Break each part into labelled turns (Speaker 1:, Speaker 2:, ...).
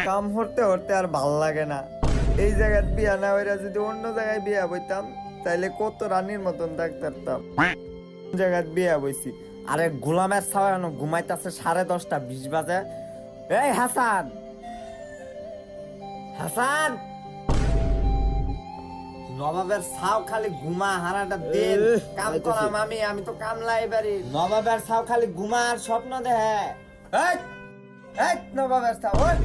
Speaker 1: কাম হরতে হরতে আর ভাল লাগে না। এই জায়গায় বিয়া না হইরা যদি অন্য জায়গায় বিয়া বইতাম তাইলে কত রানীর মতন থাকতাম। জায়গায় বিয়া বইছি। আরে গোলামের ছাওয়ানো ঘুমাইতেছে 10:30 20 বাজে। এই হাসান, হাসান, নবাবের ছাও খালি ঘুমা হারাটা দিন কাম করাম আমি তো কামলাই বাড়ি। নবাবের ছাও খালি ঘুমা আর স্বপ্ন দেখে। এই এই নবাবের ছাও ওই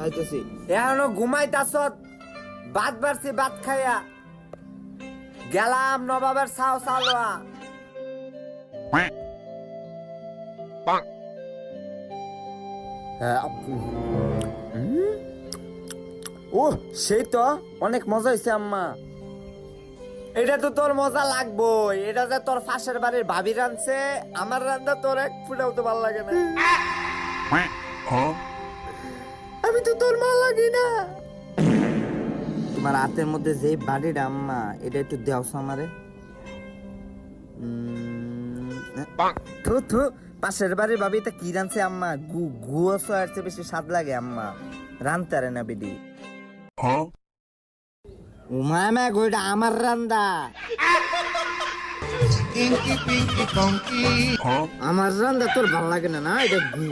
Speaker 2: আইতেছি।
Speaker 1: এখনো ঘুমাইতাছ? বাদ বাড়ছি বাদ খাইয়া গেলাম নবাবের ছাও চালোয়া। ও সেই তো অনেক মজা হয়েছে আম্মা। এটা তো তোর মজা লাগবোই। এটা যে তোর পাশের বাড়ির ভাবি রাঁধছে, আমার রান্না তোর এক ফুটাও তো ভালো লাগে না। আমি তো তোর মা লাগি না। তোমার হাতের মধ্যে যে বাড়ির আম্মা, এটা একটু দেওস আমারে। থু থু, পাশের বাড়ির ভাবি তা কি রাঁধছে আম্মা? গুয়া সোয়ার চেয়ে বেশি স্বাদ লাগে আম্মা। রাঁধতে পারে না বিডি। উমামা গোটা আমার রান্দা। আমার রান্দা তোর ভাল লাগে না? না, এটা গু।